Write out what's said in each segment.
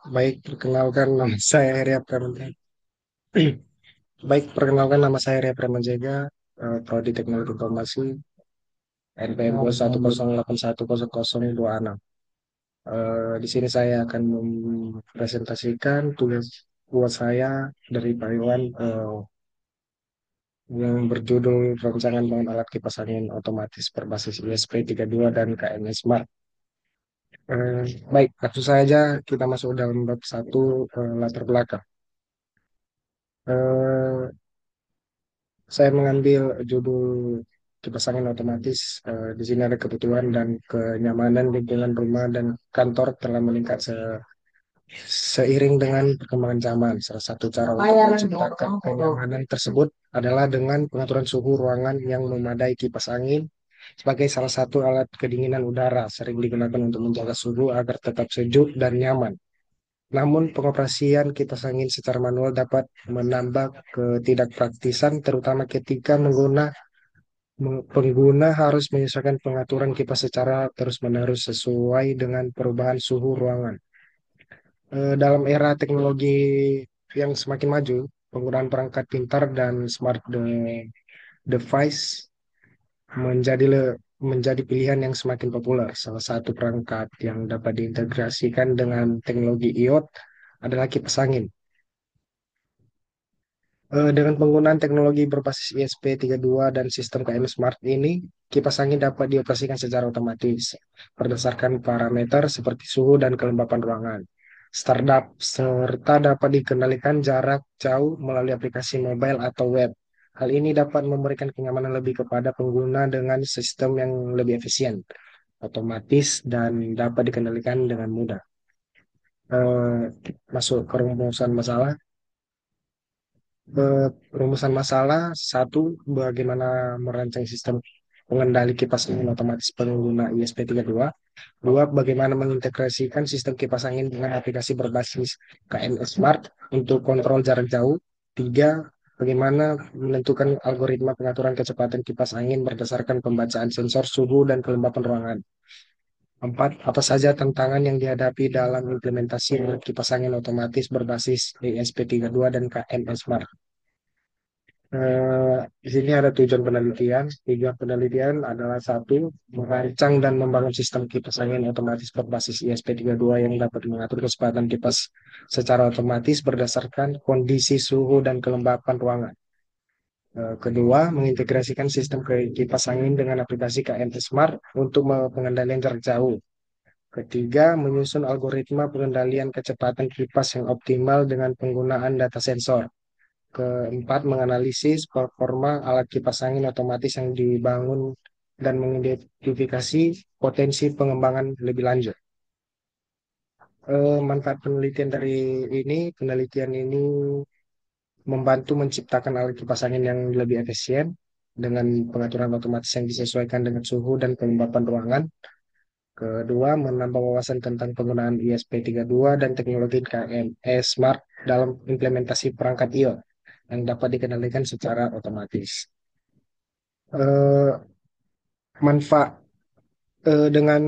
Baik, perkenalkan nama saya Heri Apramanjaya. Baik, perkenalkan nama saya Heri Apramanjaya, Prodi Teknologi Informasi, NPM 210810026. Di sini saya akan mempresentasikan tugas buat saya dari Pak Iwan, yang berjudul Rancangan Bangun Alat Kipas Angin Otomatis Berbasis ISP32 dan KMS Smart. Eh, Baik, langsung saja kita masuk dalam bab satu, latar belakang. Eh, saya mengambil judul kipas angin otomatis. Di sini ada kebutuhan dan kenyamanan lingkungan rumah dan kantor telah meningkat seiring dengan perkembangan zaman. Salah satu cara untuk menciptakan kenyamanan tersebut adalah dengan pengaturan suhu ruangan yang memadai. Kipas angin sebagai salah satu alat kedinginan udara sering digunakan untuk menjaga suhu agar tetap sejuk dan nyaman. Namun, pengoperasian kipas angin secara manual dapat menambah ketidakpraktisan, terutama ketika pengguna harus menyesuaikan pengaturan kipas secara terus-menerus sesuai dengan perubahan suhu ruangan. Dalam era teknologi yang semakin maju, penggunaan perangkat pintar dan device menjadi pilihan yang semakin populer. Salah satu perangkat yang dapat diintegrasikan dengan teknologi IoT adalah kipas angin. Dengan penggunaan teknologi berbasis ISP32 dan sistem KM Smart ini, kipas angin dapat dioperasikan secara otomatis berdasarkan parameter seperti suhu dan kelembapan ruangan. Startup serta dapat dikendalikan jarak jauh melalui aplikasi mobile atau web. Hal ini dapat memberikan kenyamanan lebih kepada pengguna dengan sistem yang lebih efisien, otomatis, dan dapat dikendalikan dengan mudah. Eh, Masuk ke rumusan masalah. Rumusan masalah satu, bagaimana merancang sistem pengendali kipas angin otomatis pengguna ISP32. Dua, bagaimana mengintegrasikan sistem kipas angin dengan aplikasi berbasis KMS Smart untuk kontrol jarak jauh. Tiga, bagaimana menentukan algoritma pengaturan kecepatan kipas angin berdasarkan pembacaan sensor suhu dan kelembapan ruangan. Empat, apa saja tantangan yang dihadapi dalam implementasi kipas angin otomatis berbasis ESP32 dan KMS Smart. Di sini ada tujuan penelitian. Tujuan penelitian adalah satu, merancang dan membangun sistem kipas angin otomatis berbasis ISP32 yang dapat mengatur kecepatan kipas secara otomatis berdasarkan kondisi suhu dan kelembapan ruangan. Kedua, mengintegrasikan sistem kipas angin dengan aplikasi KMT Smart untuk pengendalian jarak jauh. Ketiga, menyusun algoritma pengendalian kecepatan kipas yang optimal dengan penggunaan data sensor. Keempat, menganalisis performa alat kipas angin otomatis yang dibangun dan mengidentifikasi potensi pengembangan lebih lanjut. Manfaat penelitian ini membantu menciptakan alat kipas angin yang lebih efisien dengan pengaturan otomatis yang disesuaikan dengan suhu dan kelembapan ruangan. Kedua, menambah wawasan tentang penggunaan ISP32 dan teknologi KME Smart dalam implementasi perangkat IoT yang dapat dikendalikan secara otomatis. Eh, Manfaat dengan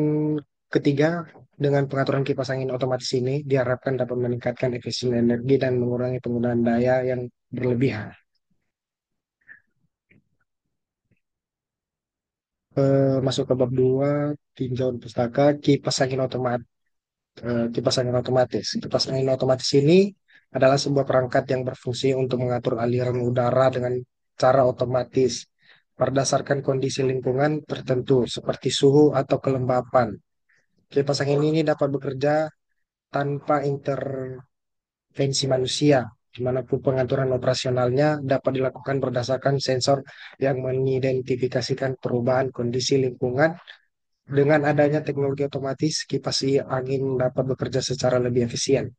ketiga, dengan pengaturan kipas angin otomatis ini diharapkan dapat meningkatkan efisiensi energi dan mengurangi penggunaan daya yang berlebihan. Masuk ke bab 2, tinjauan pustaka, kipas angin otomatis. Kipas angin otomatis ini adalah sebuah perangkat yang berfungsi untuk mengatur aliran udara dengan cara otomatis berdasarkan kondisi lingkungan tertentu seperti suhu atau kelembapan. Kipas angin ini dapat bekerja tanpa intervensi manusia, dimanapun pengaturan operasionalnya dapat dilakukan berdasarkan sensor yang mengidentifikasikan perubahan kondisi lingkungan. Dengan adanya teknologi otomatis, kipas angin dapat bekerja secara lebih efisien.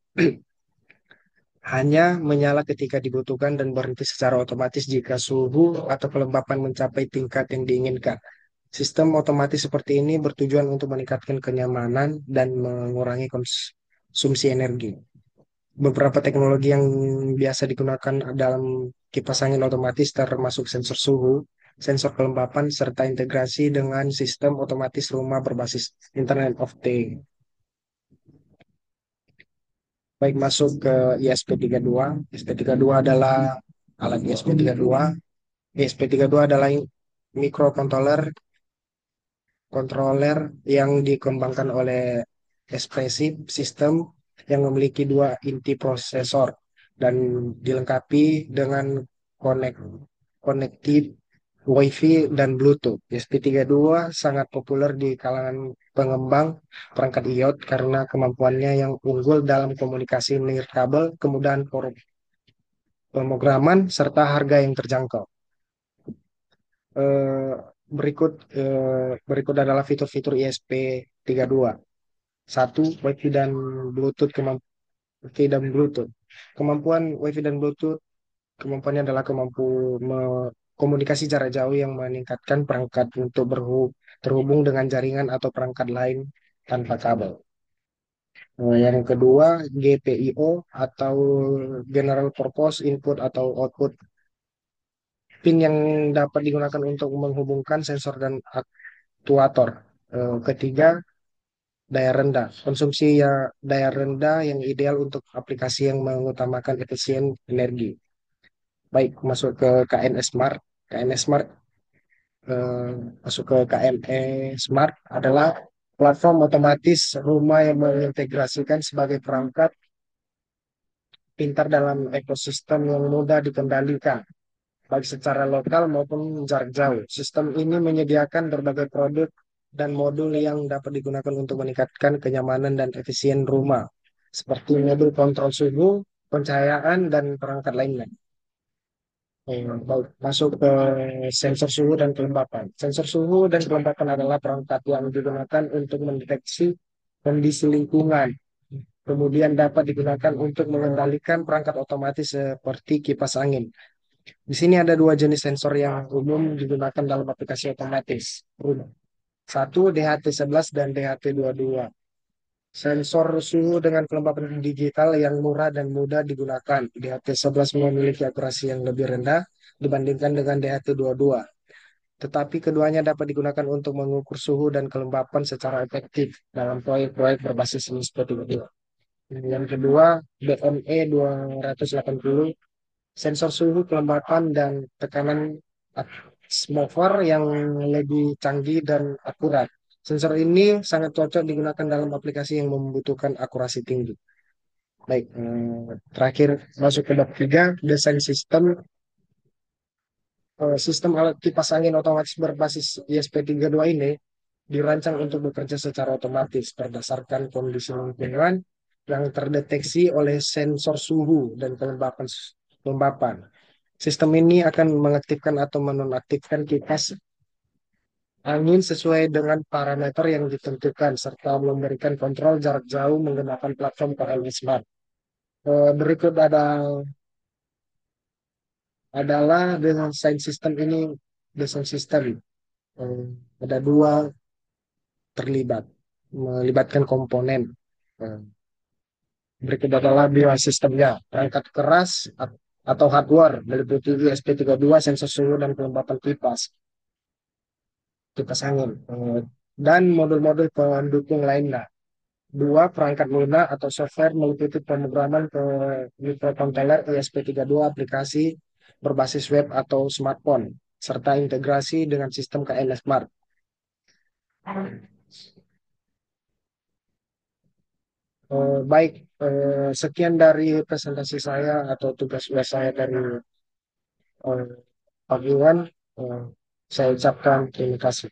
hanya menyala ketika dibutuhkan dan berhenti secara otomatis jika suhu atau kelembapan mencapai tingkat yang diinginkan. Sistem otomatis seperti ini bertujuan untuk meningkatkan kenyamanan dan mengurangi konsumsi energi. Beberapa teknologi yang biasa digunakan dalam kipas angin otomatis termasuk sensor suhu, sensor kelembapan, serta integrasi dengan sistem otomatis rumah berbasis Internet of Things. Baik, masuk ke ISP32. ISP32 adalah alat ISP32. ISP32 adalah microcontroller controller yang dikembangkan oleh Espressif System yang memiliki dua inti prosesor dan dilengkapi dengan konek connected Wi-Fi dan Bluetooth. SP32 sangat populer di kalangan pengembang perangkat IoT karena kemampuannya yang unggul dalam komunikasi nirkabel, kemudahan pemrograman, serta harga yang terjangkau. Eh, berikut adalah fitur-fitur ISP32. Satu, Wi-Fi dan Bluetooth Wi-Fi dan Bluetooth. Kemampuan Wi-Fi dan Bluetooth kemampuannya adalah komunikasi jarak jauh yang meningkatkan perangkat untuk terhubung dengan jaringan atau perangkat lain tanpa kabel. Yang kedua, GPIO atau General Purpose Input atau Output, pin yang dapat digunakan untuk menghubungkan sensor dan aktuator. Ketiga, daya rendah. Konsumsi ya daya rendah yang ideal untuk aplikasi yang mengutamakan efisien energi. Baik, masuk ke KNS Smart. KNS Smart eh, masuk ke KME Smart adalah platform otomatis rumah yang mengintegrasikan sebagai perangkat pintar dalam ekosistem yang mudah dikendalikan, baik secara lokal maupun jarak jauh. Sistem ini menyediakan berbagai produk dan modul yang dapat digunakan untuk meningkatkan kenyamanan dan efisien rumah, seperti modul kontrol suhu, pencahayaan, dan perangkat lainnya. Baik, masuk ke sensor suhu dan kelembapan. Sensor suhu dan kelembapan adalah perangkat yang digunakan untuk mendeteksi kondisi lingkungan. Kemudian dapat digunakan untuk mengendalikan perangkat otomatis seperti kipas angin. Di sini ada dua jenis sensor yang umum digunakan dalam aplikasi otomatis. Satu, DHT11 dan DHT22. Sensor suhu dengan kelembapan digital yang murah dan mudah digunakan. DHT11 memiliki akurasi yang lebih rendah dibandingkan dengan DHT22. Tetapi keduanya dapat digunakan untuk mengukur suhu dan kelembapan secara efektif dalam proyek-proyek berbasis seperti itu. Yang kedua, BME 280, sensor suhu, kelembapan, dan tekanan atmosfer yang lebih canggih dan akurat. Sensor ini sangat cocok digunakan dalam aplikasi yang membutuhkan akurasi tinggi. Baik, terakhir masuk ke bab 3, desain sistem. Sistem alat kipas angin otomatis berbasis ISP32 ini dirancang untuk bekerja secara otomatis berdasarkan kondisi lingkungan yang terdeteksi oleh sensor suhu dan kelembapan. Sistem ini akan mengaktifkan atau menonaktifkan kipas angin sesuai dengan parameter yang ditentukan serta memberikan kontrol jarak jauh menggunakan platform PLC Smart. Berikut adalah desain sistem ini. Desain sistem eh, ada dua terlibat, melibatkan komponen. Eh, Berikut adalah dua sistemnya, perangkat keras atau hardware meliputi ISP32, sensor suhu dan kelembapan kipas angin, dan modul-modul pendukung lainnya. Dua, perangkat lunak atau software meliputi pemrograman ke microcontroller ESP32, aplikasi berbasis web atau smartphone, serta integrasi dengan sistem KNS Smart. Baik, sekian dari presentasi saya atau tugas saya dari Pak Iwan. Eh, saya ucapkan terima kasih.